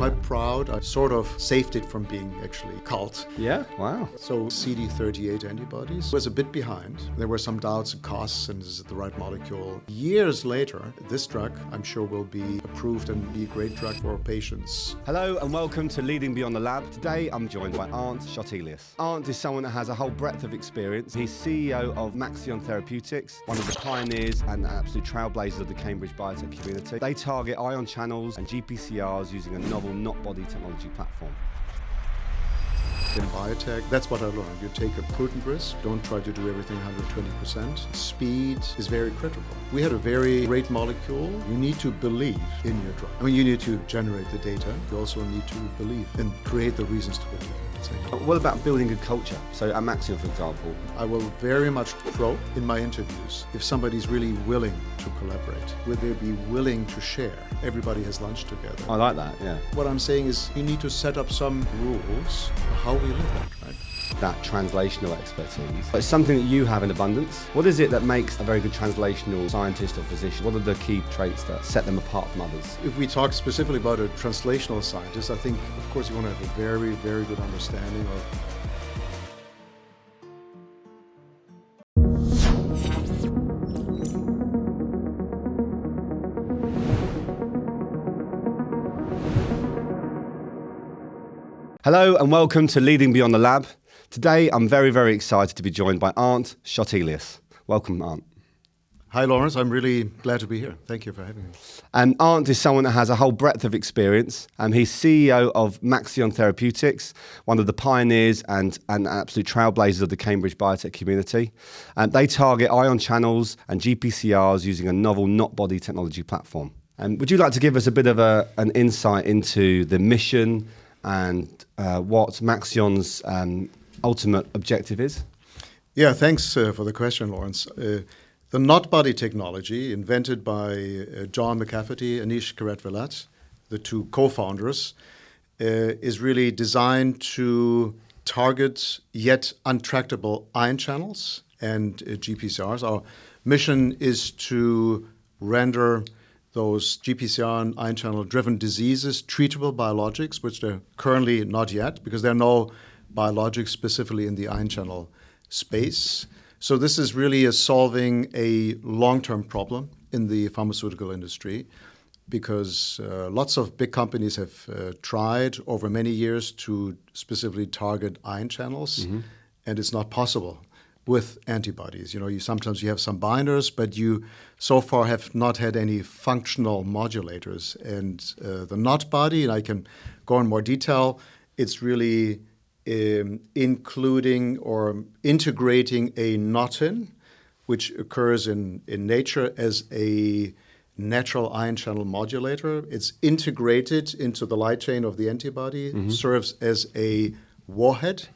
quite proud. I sort of saved it from being actually cult. Yeah, wow. So CD38 antibodies was a bit behind. There were some doubts and costs, and is it the right molecule? Years later, this drug, I'm sure, will be approved and be a great drug for patients. Hello and welcome to Leading Beyond the Lab. Today I'm joined by Arndt Schottelius. Arndt is someone that has a whole breadth of experience. He's CEO of Maxion Therapeutics, one of the pioneers and absolute trailblazers of the Cambridge Biotech community. They target ion channels and GPCRs using a novel KnotBody technology platform. In biotech, that's what I learned. You take a prudent risk, don't try to do everything 120%. Speed is very critical. We had a very great molecule. You need to believe in your drug. I mean, you need to generate the data. You also need to believe and create the reasons to believe. What about building a culture? So at Maxion, for example. I will very much probe in my interviews if somebody's really willing to collaborate. Will they be willing to share? Everybody has lunch together. I like that, yeah. What I'm saying is you need to set up some rules for how we live that, right? That translational expertise. It's something that you have in abundance. What is it that makes a very good translational scientist or physician? What are the key traits that set them apart from others? If we talk specifically about a translational scientist, I think, of course, you want to have a very, very good understanding of Hello and welcome to Leading Beyond the Lab. Today I'm very, very excited to be joined by Arndt Schottelius. Welcome, Arndt. Hi, Lawrence. I'm really glad to be here. Thank you for having me. Arndt is someone that has a whole breadth of experience. He's CEO of Maxion Therapeutics, one of the pioneers and absolute trailblazers of the Cambridge Biotech community. They target ion channels and GPCRs using a novel KnotBody technology platform. Would you like to give us a bit of an insight into the mission and what Maxion's ultimate objective is? Yeah, thanks for the question, Lawrence. The KnotBody technology, invented by John McCafferty and Anish Karatvilat, the two co-founders, is really designed to target yet untractable ion channels and GPCRs. Our mission is to render those GPCR and ion channel driven diseases treatable biologics, which they're currently not yet, because there are no biologics specifically in the ion channel space. So this is really solving a long-term problem in the pharmaceutical industry, because lots of big companies have tried over many years to specifically target ion channels, and it's not possible with antibodies. You know, sometimes you have some binders, but you so far have not had any functional modulators. And the KnotBody, and I can go in more detail, it's really including or integrating a knotin, which occurs in nature as a natural ion channel modulator. It's integrated into the light chain of the antibody, serves as a warhead,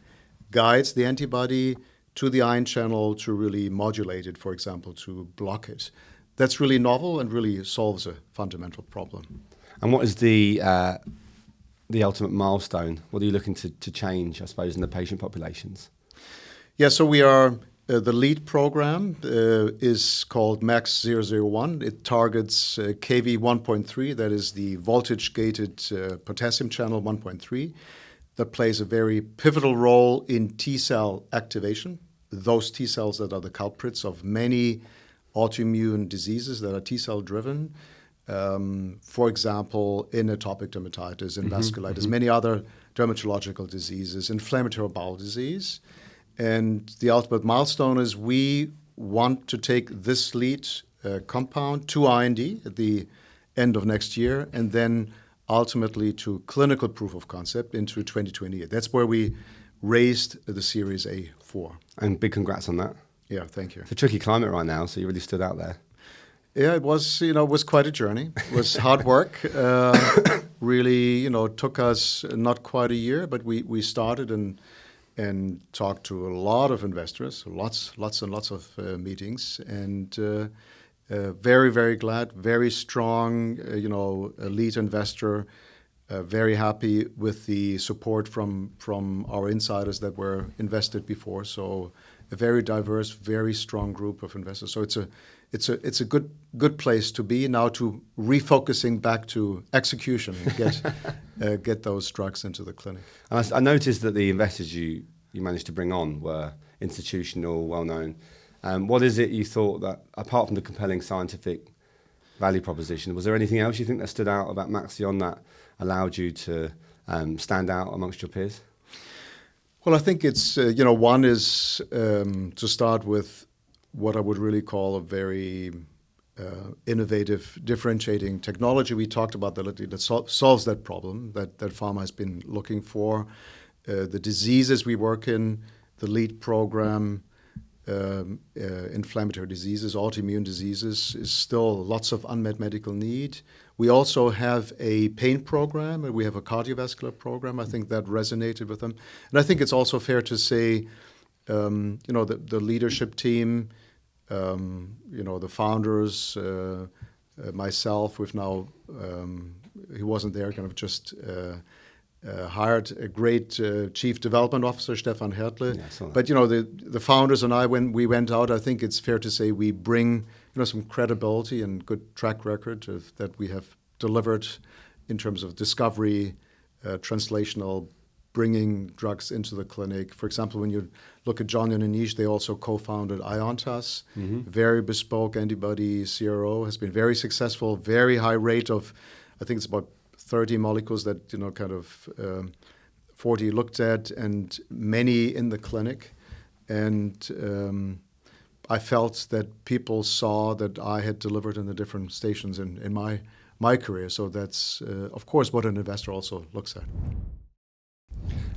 guides the antibody to the ion channel to really modulate it, for example, to block it. That's really novel and really solves a fundamental problem. And what is the ultimate milestone? What are you looking to change, I suppose, in the patient populations? Yeah, so we are, the lead program is called MAX001. It targets KV 1.3, that is the voltage-gated potassium channel 1.3. That plays a very pivotal role in T-cell activation, those T-cells that are the culprits of many autoimmune diseases that are T-cell driven. For example, in atopic dermatitis, in vasculitis, many other dermatological diseases, inflammatory bowel disease. And the ultimate milestone is we want to take this lead compound to IND at the end of next year, and then ultimately to clinical proof of concept into 2028. That's where we raised the Series A for. And big congrats on that. Yeah, thank you. It's a tricky climate right now, so you really stood out there. Yeah, it was quite a journey. It was hard work. Really, took us not quite a year, but we started and talked to a lot of investors, lots and lots of meetings, and very, very glad, very strong, a lead investor very happy with the support from our insiders that were invested before. So a very diverse, very strong group of investors. So it's a good place to be now, to refocusing back to execution and get those drugs into the clinic. And I noticed that the investors you managed to bring on were institutional, well known. What is it you thought that, apart from the compelling scientific value proposition, was there anything else you think that stood out about Maxion that allowed you to stand out amongst your peers? Well, I think it's, one is to start with what I would really call a very innovative, differentiating technology. We talked about that solves that problem that pharma has been looking for. The diseases we work in, the lead program, inflammatory diseases, autoimmune diseases, is still lots of unmet medical need. We also have a pain program, and we have a cardiovascular program. I think that resonated with them. And I think it's also fair to say, the leadership team, the founders, myself, we've now, he wasn't there, kind of just hired a great chief development officer, Stefan Hertle. Yeah, but the founders and I, when we went out, I think it's fair to say we bring some credibility and good track record that we have delivered in terms of discovery, translational, bringing drugs into the clinic. For example, when you look at John and Anish, they also co-founded Iontas, very bespoke antibody CRO, has been very successful, very high rate of, I think it's about 30 molecules that, 40 looked at, and many in the clinic. And I felt that people saw that I had delivered in the different stations in my career. So that's, of course, what an investor also looks at.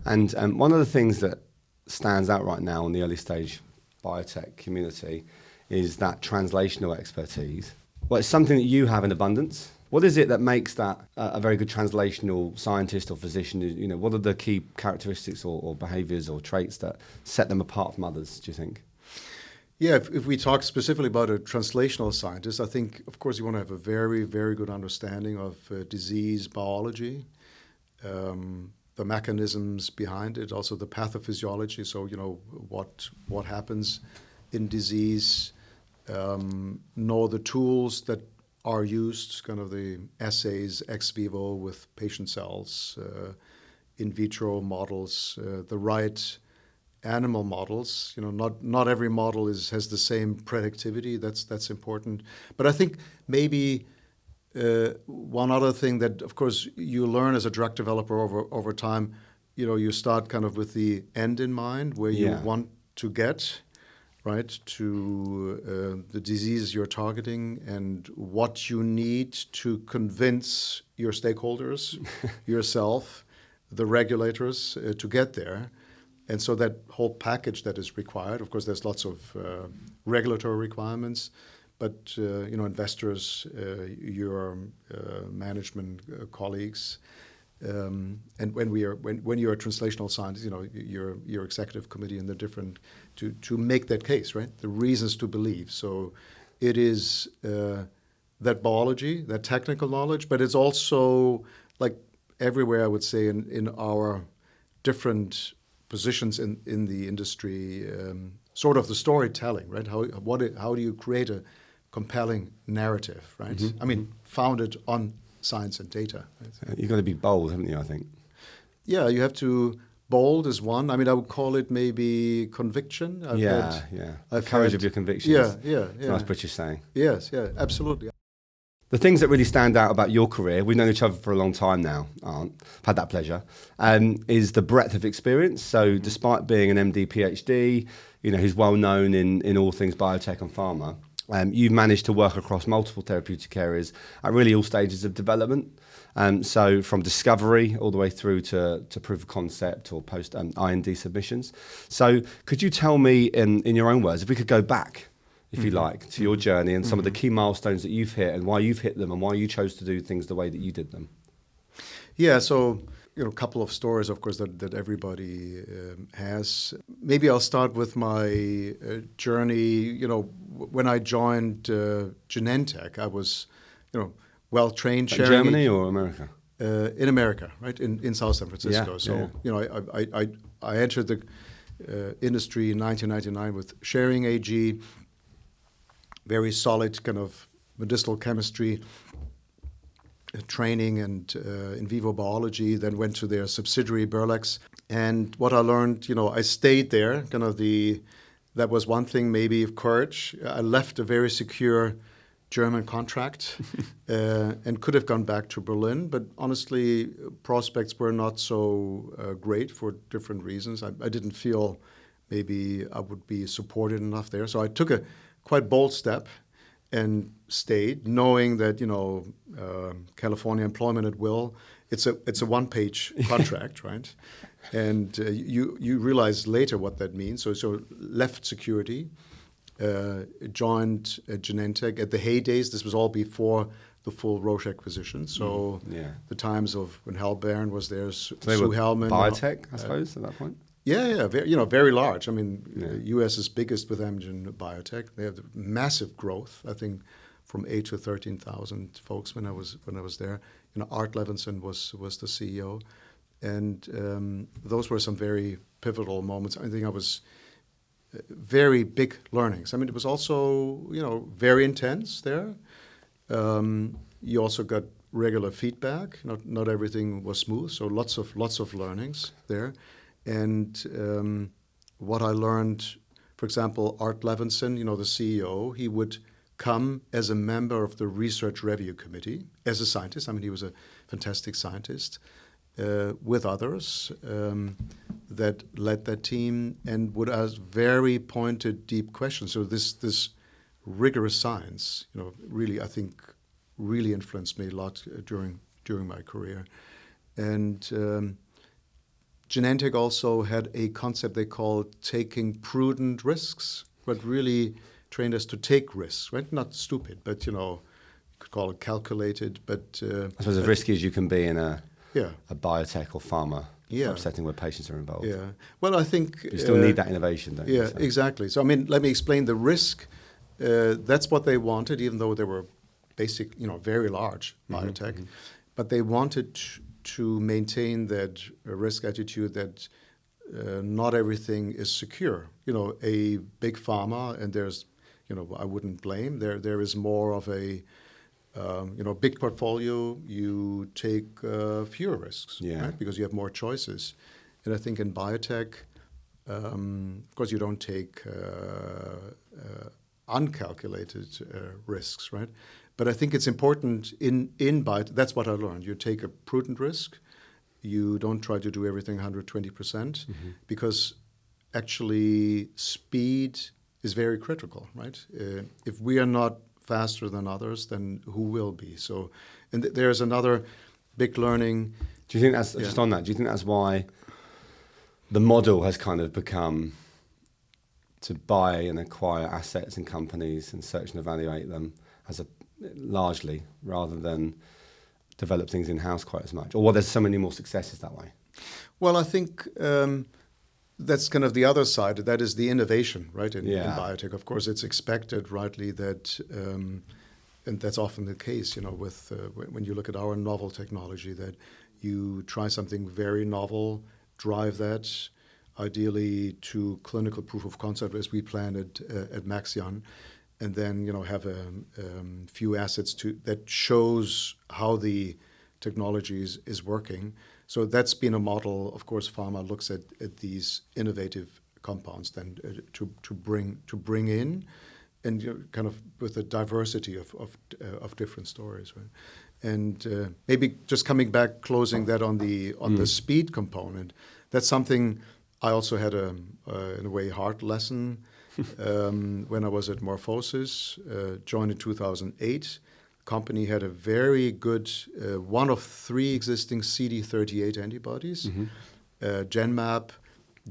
And one of the things that stands out right now in the early stage biotech community is that translational expertise. Well, it's something that you have in abundance. What is it that makes that a very good translational scientist or physician? What are the key characteristics or behaviors or traits that set them apart from others, do you think? Yeah, if we talk specifically about a translational scientist, I think, of course, you want to have a very, very good understanding of disease biology, the mechanisms behind it, also the pathophysiology. So, what happens in disease, know the tools that are used, kind of the assays ex vivo with patient cells, in vitro models, the right animal models. Not every model has the same productivity. That's important. But I think maybe one other thing that, of course, you learn as a drug developer over time, you start kind of with the end in mind, where you want to get, right, to the disease you're targeting and what you need to convince your stakeholders, yourself, the regulators, to get there. And so that whole package that is required, of course, there's lots of regulatory requirements, but investors, your management colleagues, and when you're a translational scientist, your executive committee and the different to make that case, right? The reasons to believe. So it is that biology, that technical knowledge, but it's also, like everywhere, I would say, in our different positions in the industry, sort of the storytelling, right? How do you create a compelling narrative, right? Mm-hmm. I mean, founded on science and data. Right? You've got to be bold, haven't you, I think? Yeah, you have to. Bold is one. I mean, I would call it maybe conviction. Courage of your convictions. Yeah. It's a nice British saying. Yes, absolutely. The things that really stand out about your career, we've known each other for a long time now, Arndt, I've had that pleasure, is the breadth of experience. So despite being an MD, PhD, who's well known in all things biotech and pharma, you've managed to work across multiple therapeutic areas at really all stages of development. So from discovery all the way through to proof of concept or post IND submissions. So could you tell me in your own words, if we could go back, if you like, to your journey and some of the key milestones that you've hit and why you've hit them and why you chose to do things the way that you did them? Yeah, so a couple of stories, of course, that everybody has. Maybe I'll start with my journey. When I joined Genentech, I was, well-trained. Germany or America? in America, right, in South San Francisco. I entered the industry in 1999 with Sharing AG, very solid kind of medicinal chemistry training and in vivo biology, then went to their subsidiary Berlex. And what I learned, I stayed there, that was one thing maybe of courage. I left a very secure German contract and could have gone back to Berlin, but honestly, prospects were not so great for different reasons. I didn't feel maybe I would be supported enough there. So I took a quite bold step and stayed, knowing that, California employment at will, it's a one-page contract, right? And you realize later what that means. So left security, joined Genentech at the heydays. This was all before the full Roche acquisition. So the times of when Hal Baron was there, Sue Hellman. Biotech, I suppose, at that point. Yeah, very large. I mean, U.S. is biggest with Amgen Biotech. They have massive growth. I think from 8 to 13,000 folks when I was there. Art Levinson was the CEO, and those were some very pivotal moments. I think I was very big learnings. I mean, it was also very intense there. You also got regular feedback. Not everything was smooth, so lots of learnings there. And what I learned, for example, Art Levinson, the CEO, he would come as a member of the research review committee as a scientist. I mean, he was a fantastic scientist with others that led that team and would ask very pointed, deep questions. So this rigorous science, really, I think, really influenced me a lot during my career. And Genentech also had a concept they called taking prudent risks, but really trained us to take risks, right? Not stupid, but, you could call it calculated, but... I suppose as risky as you can be in a biotech or pharma setting where patients are involved. Yeah. Well, I think... You still need that innovation, don't you? Yeah, exactly. So, I mean, let me explain the risk. That's what they wanted, even though they were very large biotech. Mm-hmm. But they wanted to maintain that risk attitude that not everything is secure. A big pharma, and there's, I wouldn't blame. There is more of a, big portfolio. You take fewer risks, right? Because you have more choices. And I think in biotech, of course, you don't take uncalculated risks, right? But I think it's important in biotech. That's what I learned. You take a prudent risk. You don't try to do everything 120%, because actually speed is very critical, right? If we are not faster than others, then who will be? So, and there's another big learning. Do you think that's just on that? Do you think that's why the model has kind of become to buy and acquire assets and companies and search and evaluate them as largely, rather than develop things in-house quite as much? Or there's so many more successes that way? Well, I think that's kind of the other side. That is the innovation, right, in biotech. Of course, it's expected, rightly, that, and that's often the case, with when you look at our novel technology, that you try something very novel, drive that, ideally to clinical proof of concept, as we planned at Maxion, and then have a few assets that shows how the technology is working. So that's been a model. Of course, pharma looks at these innovative compounds then to bring in, and kind of with a diversity of different stories, right? And maybe just coming back, closing that on the speed component. That's something I also had in a way hard lesson. When I was at MorphoSys, joined in 2008, company had a very good, one of 3 existing CD38 antibodies. Kymab,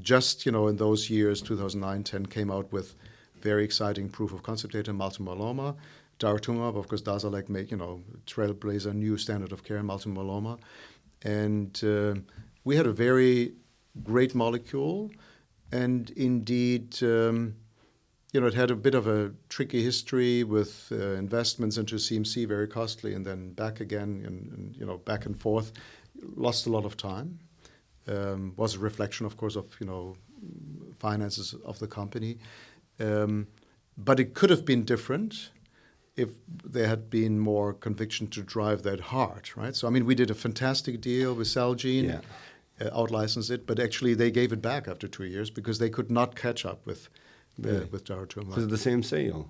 just, in those years, 2009, 10, came out with very exciting proof of concept data in multiple myeloma. Daratumumab, of course, Darzalex made, trailblazer, new standard of care in multiple myeloma. And we had a very great molecule, and indeed, it had a bit of a tricky history with investments into CMC, very costly, and then back again, and back and forth. Lost a lot of time. Was a reflection, of course, of finances of the company. But it could have been different if there had been more conviction to drive that hard, right? So, I mean, we did a fantastic deal with Celgene, out-licensed it, but actually they gave it back after 2 years because they could not catch up with daratumumab. Because of the CMC, or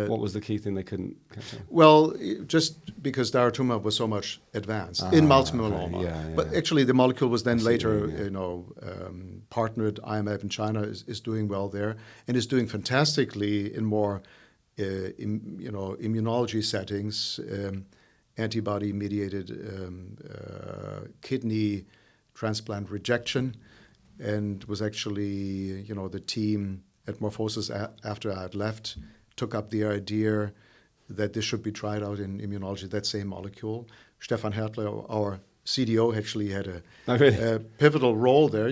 what was the key thing they couldn't catch up? Well, just because daratumumab was so much advanced in multiple myeloma. Yeah. But actually, the molecule was then later, partnered. Kymab in China is doing well there and is doing fantastically in more, immunology settings, antibody-mediated kidney transplant rejection, and was actually, the team at MorphoSys after I had left took up the idea that this should be tried out in immunology, that same molecule. Stefan Hertler, our CDO, actually had a pivotal role there,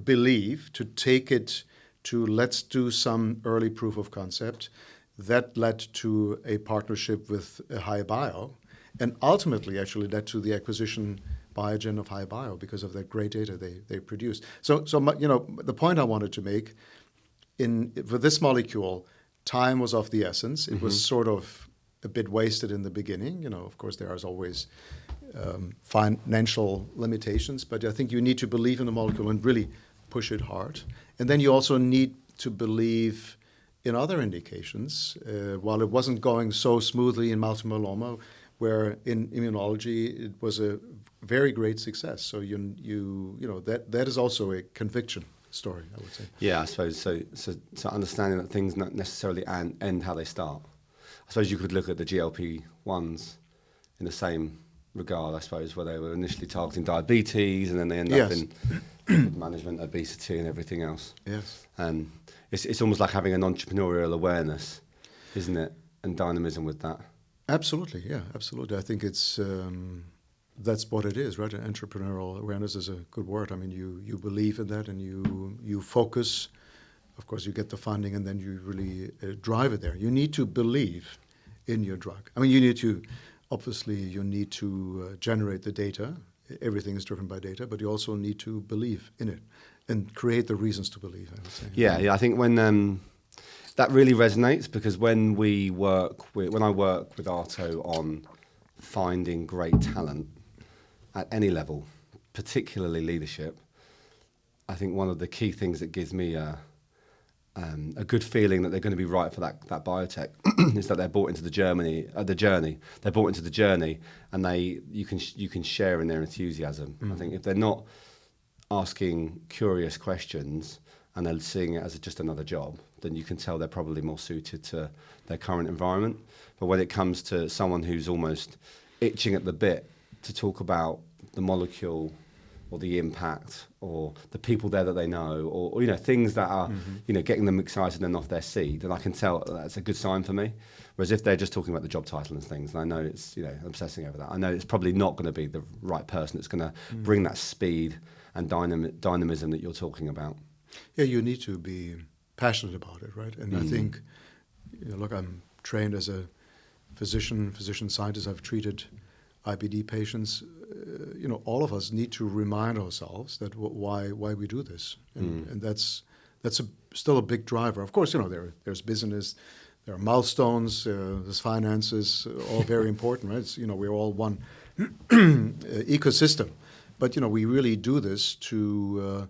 believe to take it to let's do some early proof of concept. That led to a partnership with HiBio, and ultimately actually led to the acquisition Biogen of HiBio because of that great data they produced. So the point I wanted to make for this molecule, time was of the essence. It was sort of a bit wasted in the beginning. Of course, there is always financial limitations, but I think you need to believe in the molecule and really push it hard. And then you also need to believe in other indications. While it wasn't going so smoothly in multiple myeloma, where in immunology it was a very great success. So that is also a conviction story, I would say. Yeah, I suppose so understanding that things not necessarily end how they start. I suppose you could look at the GLP-1s in the same regard, I suppose, where they were initially targeting diabetes and then they end up in management, obesity and everything else. Yes. It's almost like having an entrepreneurial awareness, isn't it? And dynamism with that. Absolutely, yeah, absolutely. I think it's that's what it is, right? Entrepreneurial awareness is a good word. I mean, you believe in that and you focus. Of course, you get the funding and then you really drive it there. You need to believe in your drug. I mean, you need to generate the data. Everything is driven by data, but you also need to believe in it and create the reasons to believe, I would say. Yeah, I think when that really resonates, because when I work with ARTO on finding great talent at any level, particularly leadership, I think one of the key things that gives me a good feeling that they're going to be right for that biotech is that they're bought into the journey. They're bought into the journey, and you can share in their enthusiasm. I think if they're not asking curious questions and they're seeing it as just another job, then you can tell they're probably more suited to their current environment. But when it comes to someone who's almost itching at the bit to talk about the molecule or the impact or the people there that they know or things that are getting them excited and off their seat, then I can tell that's a good sign for me. Whereas if they're just talking about the job title and things, and I know it's obsessing over that, I know it's probably not going to be the right person that's going to bring that speed and dynamism that you're talking about. Yeah, you need to be passionate about it, right? And I think, look, I'm trained as a physician scientist. I've treated IBD patients. All of us need to remind ourselves that why we do this, and that's still a big driver. Of course, there's business, there are milestones, there's finances, all very important, right? We're all one ecosystem, but we really do this to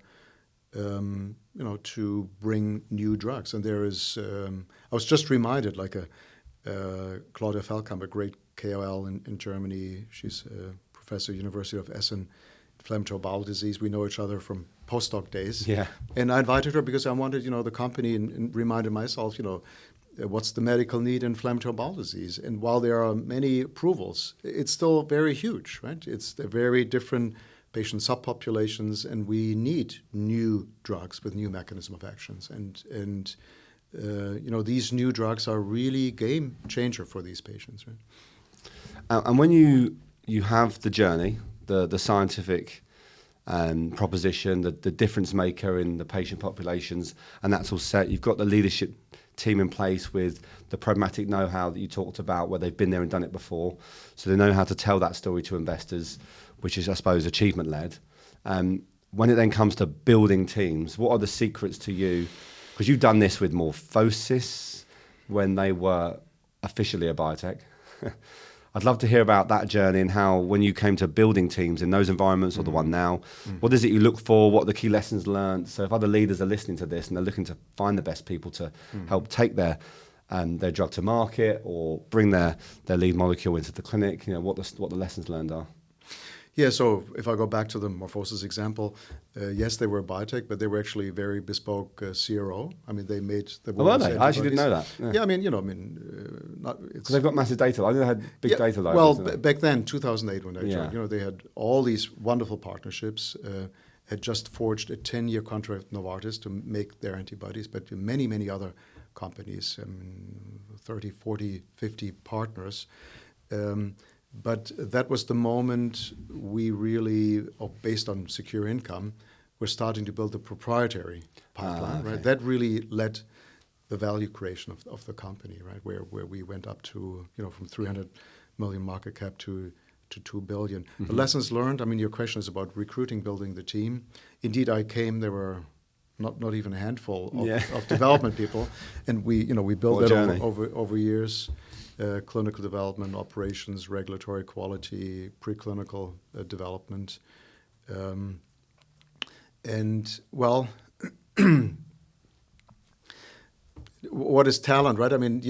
bring new drugs. And there is, I was just reminded, like Claudia Feldkamp, a great KOL in Germany. She's a professor, University of Essen, inflammatory bowel disease. We know each other from postdoc days. Yeah. And I invited her because I wanted, the company and reminded myself, what's the medical need in inflammatory bowel disease? And while there are many approvals, it's still very huge, right? It's a very different patient subpopulations, and we need new drugs with new mechanism of actions. And these new drugs are really game changer for these patients, right? And when you have the journey, the scientific proposition, the difference maker in the patient populations, and that's all set. You've got the leadership team in place with the pragmatic know-how that you talked about, where they've been there and done it before, so they know how to tell that story to investors, which is, I suppose, achievement-led. When it then comes to building teams, what are the secrets to you? Because you've done this with MorphoSys when they were officially a biotech. I'd love to hear about that journey and how, when you came to building teams in those environments or the one now, what is it you look for? What are the key lessons learned? So if other leaders are listening to this and they're looking to find the best people to help take their drug to market or bring their lead molecule into the clinic, what the lessons learned are. Yeah, so if I go back to the MorphoSys example, yes, they were a biotech, but they were actually very bespoke CRO. I mean, they made the. Oh, were they? I actually didn't know that. Yeah, I mean, because they've got massive data. I know they had big data libraries. Well, back then, 2008, when I joined, they had all these wonderful partnerships. Had just forged a 10-year contract with Novartis to make their antibodies, but many, many other companies, 30, 40, 50 partners. But that was the moment we really, based on secure income, were starting to build a proprietary pipeline, right? That really led the value creation of the company, right? Where we went up to, from 300 million market cap to 2 billion. The lessons learned, I mean, your question is about recruiting, building the team. Indeed, I came, there were not even a handful of development people, and we built that over years. Clinical development, operations, regulatory quality, preclinical development. What is talent, right? I mean,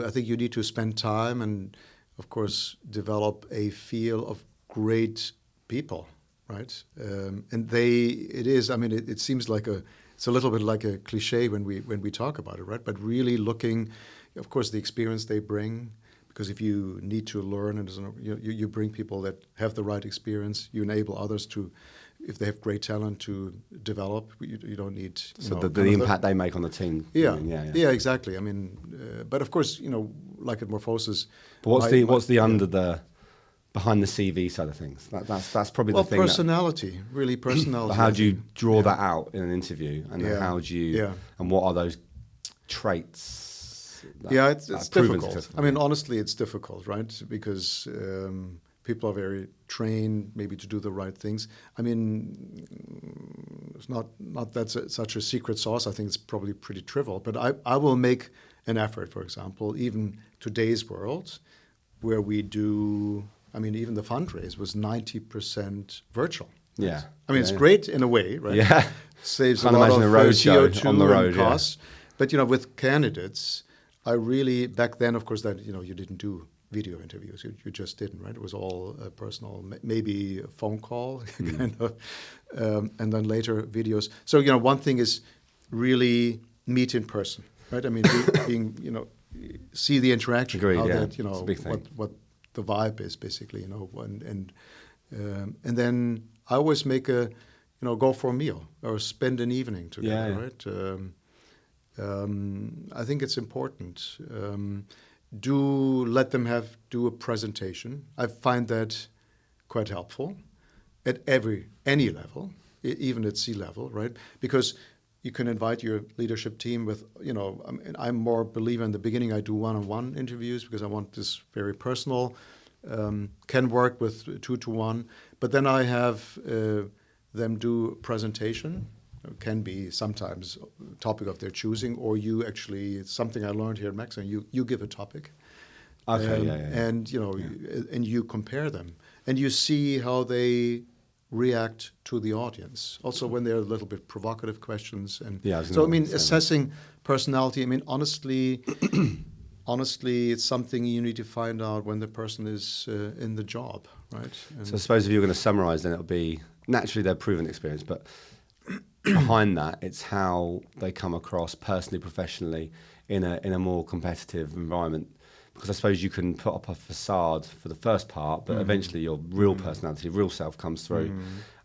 I think you need to spend time and, of course, develop a feel of great people, right? It seems like it's a little bit like a cliche when we talk about it, right? But really looking, of course, the experience they bring, because if you need to learn, and you bring people that have the right experience, you enable others to, if they have great talent, to develop. You don't need the impact they make on the team. Yeah, exactly. I mean, but of course, like at MorphoSys. But what's the behind the CV side of things? That's probably the thing. Personality, really personality. But how do you draw that out in an interview, and how do you, and what are those traits? It's difficult. I mean, honestly, it's difficult, right? Because people are very trained, maybe to do the right things. I mean, it's not such a secret sauce. I think it's probably pretty trivial. But I will make an effort, for example, even today's world, where we do. I mean, even the fundraise was 90% virtual. Right? Yeah. I mean, it's great in a way, right? Yeah. Saves a lot of CO2 on the road, costs. But with candidates, I really, back then, of course, that you didn't do video interviews. You just didn't, right? It was all personal, maybe a phone call, kind of, and then later videos. So one thing is really meet in person, right? I mean, being see the interaction, agreed, how that it's a big thing. What the vibe is basically, and then I always make go for a meal or spend an evening together, right? I think it's important. Do let them do a presentation. I find that quite helpful at any level, even at C-level, right? Because you can invite your leadership team with, I'm more a believer in the beginning. I do one-on-one interviews because I want this very personal. Can work with 2-to-1, but then I have them do a presentation. Can be sometimes a topic of their choosing, or you actually, it's something I learned here at Maxion, you give a topic. Okay, and and you compare them, and you see how they react to the audience. Also, when they're a little bit provocative questions, and assessing personality. I mean, honestly, it's something you need to find out when the person is in the job, right? So I suppose if you're going to summarize, then it'll be naturally their proven experience, but behind that, it's how they come across personally, professionally, in a more competitive environment. Because I suppose you can put up a facade for the first part, but eventually your real personality, real self comes through.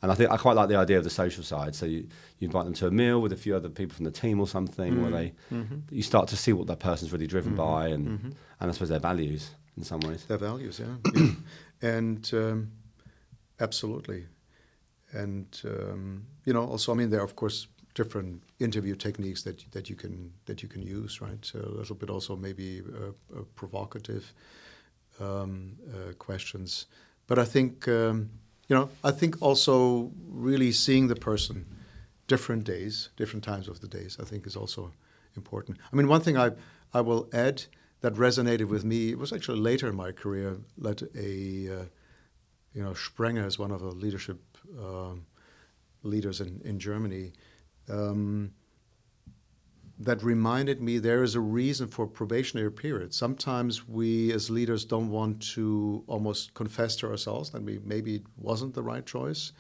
And I quite like the idea of the social side. So you invite them to a meal with a few other people from the team or something, where you start to see what that person's really driven by, and I suppose their values in some ways. Their values, and absolutely. And also, I mean, there are of course different interview techniques that you can use, right? So a little bit also maybe provocative questions, but I think I think also really seeing the person, different days, different times of the days, I think is also important. I mean, one thing I will add that resonated with me, it was actually later in my career, led Sprenger is one of the leadership leaders in Germany, that reminded me there is a reason for probationary period. Sometimes we as leaders don't want to almost confess to ourselves that maybe it wasn't the right choice,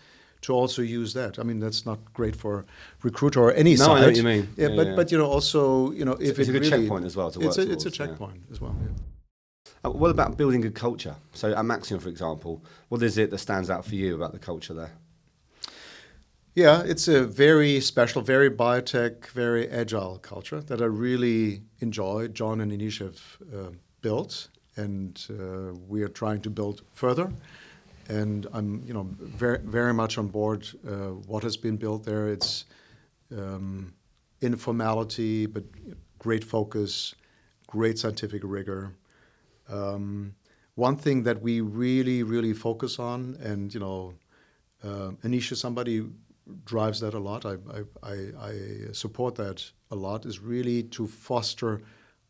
to also use that. I mean, that's not great for recruiter or any side. No, I know what you mean. But also, if it's a good really, checkpoint as well to work towards. It's a checkpoint as well. Yeah. What about building good culture? So at Maxion, for example, what is it that stands out for you about the culture there? Yeah, it's a very special, very biotech, very agile culture that I really enjoy. John and Anish have built, and we are trying to build further. And I'm, very, very much on board what has been built there. It's informality, but great focus, great scientific rigor. One thing that we really, really focus on, and Anish is somebody who drives that a lot. I support that a lot. Is really to foster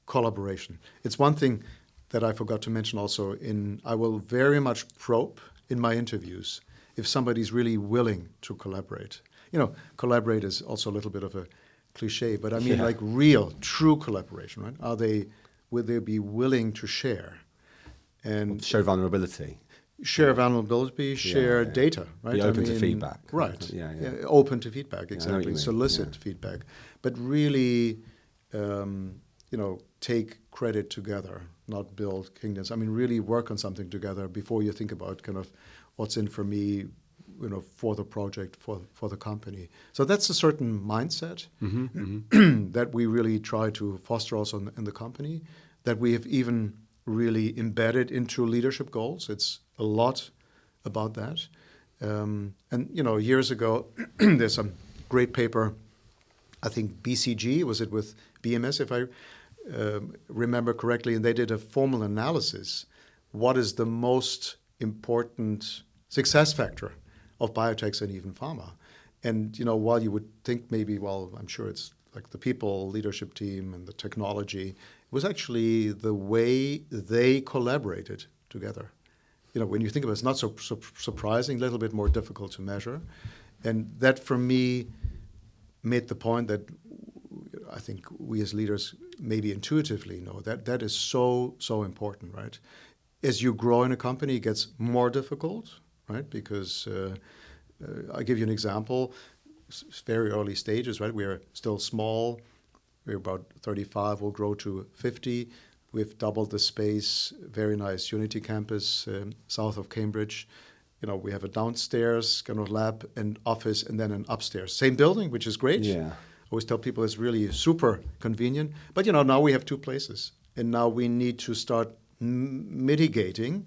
collaboration. It's one thing that I forgot to mention also. I will very much probe in my interviews if somebody's really willing to collaborate. Collaborate is also a little bit of a cliche, but I mean like real, true collaboration, right? Will they be willing to share and show vulnerability? Share vulnerability, share data, right? Be open to feedback. Right. Open to feedback, exactly. Solicit feedback. But really, take credit together, not build kingdoms. I mean, really work on something together before you think about kind of what's in for me, for the project, for the company. So that's a certain mindset that we really try to foster also in the company, that we have even really embedded into leadership goals. It's a lot about that. And years ago, there's some great paper, I think BCG, was it with BMS, if I remember correctly, and they did a formal analysis. What is the most important success factor of biotechs and even pharma? And, while you would think maybe, well, I'm sure it's like the people, leadership team, and the technology, it was actually the way they collaborated together. When you think about it, it's not so surprising, a little bit more difficult to measure. And that, for me, made the point that I think we as leaders maybe intuitively know that is so, so important, right? As you grow in a company, it gets more difficult, right? Because I'll give you an example. It's very early stages, right? We are still small. We're about 35. We'll grow to 50. We've doubled the space. Very nice Unity campus south of Cambridge. We have a downstairs kind of lab and office, and then an upstairs. Same building, which is great. Yeah. I always tell people it's really super convenient. But now we have two places, and now we need to start mitigating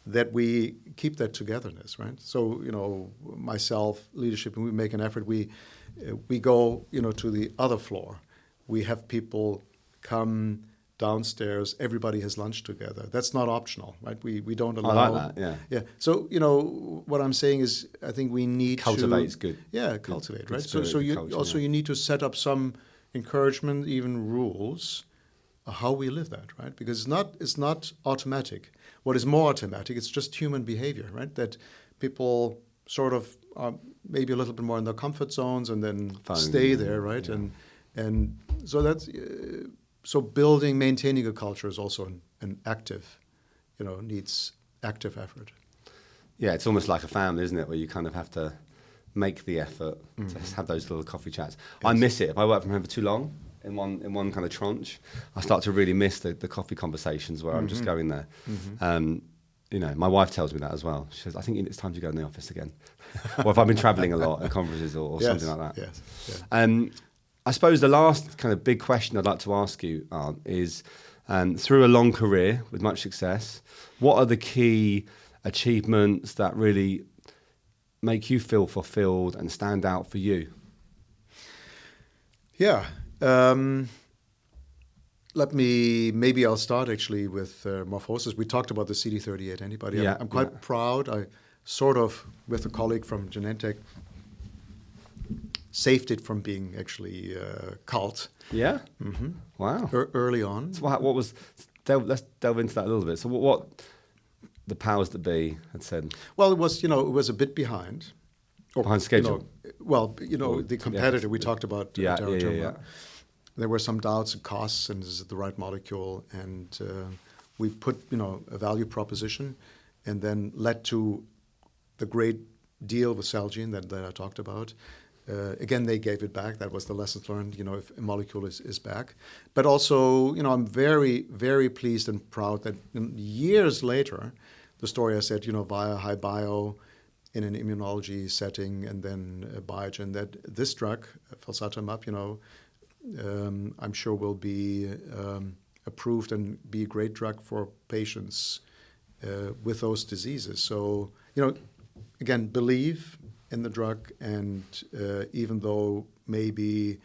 that we keep that togetherness, right? So myself, leadership, and we make an effort. We go to the other floor. We have people come downstairs. Everybody has lunch together. That's not optional, right? We don't allow. I like that. Yeah. So what I'm saying is, I think we need cultivate is good. Yeah, cultivate, good right? Spirit, So you culture, also you need to set up some encouragement, even rules, how we live that, right? Because it's not automatic. What is more automatic? It's just human behavior, right? That people sort of are maybe a little bit more in their comfort zones and then stay there, right? Yeah. And so that's. So maintaining a culture is also an active, needs active effort. Yeah, it's almost like a family, isn't it? Where you kind of have to make the effort to have those little coffee chats. Yes. I miss it. If I work from home for too long in one kind of tranche, I start to really miss the coffee conversations where I'm just going there. My wife tells me that as well. She says, I think it's time to go in the office again. Or if I've been traveling a lot at conferences or something like that. Yes. I suppose the last kind of big question I'd like to ask you, Arndt, is through a long career with much success, what are the key achievements that really make you feel fulfilled and stand out for you? Yeah. Maybe I'll start actually with MorphoSys. We talked about the CD38 antibody. Yeah, I'm quite proud. I sort of, with a colleague from Genentech, saved it from being actually culled. Yeah? Mm-hmm. Wow. Early on. So what was, let's delve into that a little bit. So what the powers that be had said? Well, it was a bit behind. Behind schedule? The competitor, we talked about Yeah. There were some doubts and costs, and is it the right molecule? And we put, a value proposition, and then led to the great deal with Celgene that I talked about. Again, they gave it back. That was the lessons learned, if a molecule is back. But also, I'm very, very pleased and proud that years later, the story I said, via HiBio in an immunology setting, and then Biogen, that this drug, felzartamab, I'm sure will be approved and be a great drug for patients with those diseases. So, again, believe in the drug, and even though maybe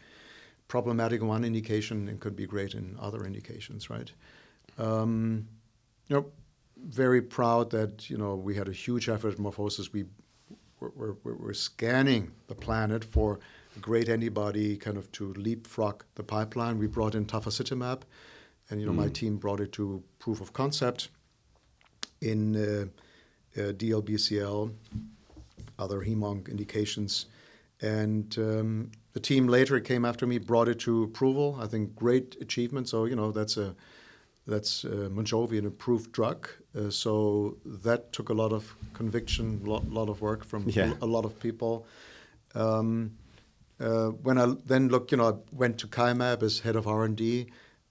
problematic in one indication, it could be great in other indications, right? Very proud that, we had a huge effort at MorphoSys. We're scanning the planet for a great antibody kind of to leapfrog the pipeline. We brought in tafasitamab, and, my team brought it to proof of concept in DLBCL, other hem-onc indications. And the team later came after me, brought it to approval. I think great achievement. So, that's Monjovi, an approved drug. So that took a lot of conviction, lot of work from a lot of people. When I then look, I went to Kymab as head of R&D.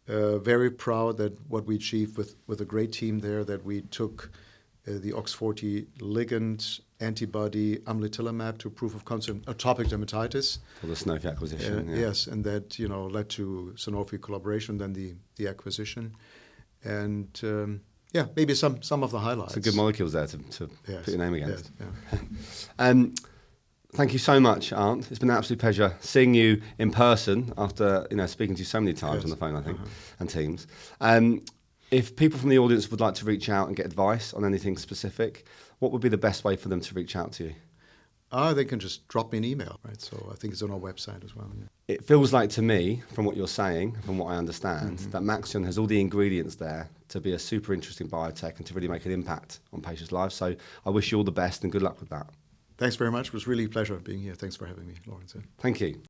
Very proud that what we achieved with a great team there, that we took the OX40 ligand antibody amlitelimab to proof of concept atopic dermatitis. For the Sanofi acquisition. Yes, and that led to Sanofi collaboration, then the acquisition. And maybe some of the highlights. Some good molecules there to put your name against. Yes, yeah. Thank you so much, Arndt. It's been an absolute pleasure seeing you in person after speaking to you so many times on the phone, I think, and Teams. If people from the audience would like to reach out and get advice on anything specific, what would be the best way for them to reach out to you? They can just drop me an email, right? So I think it's on our website as well. Yeah. It feels like to me, from what you're saying, from what I understand, that Maxion has all the ingredients there to be a super interesting biotech and to really make an impact on patients' lives. So I wish you all the best and good luck with that. Thanks very much. It was really a pleasure being here. Thanks for having me, Lawrence. Thank you.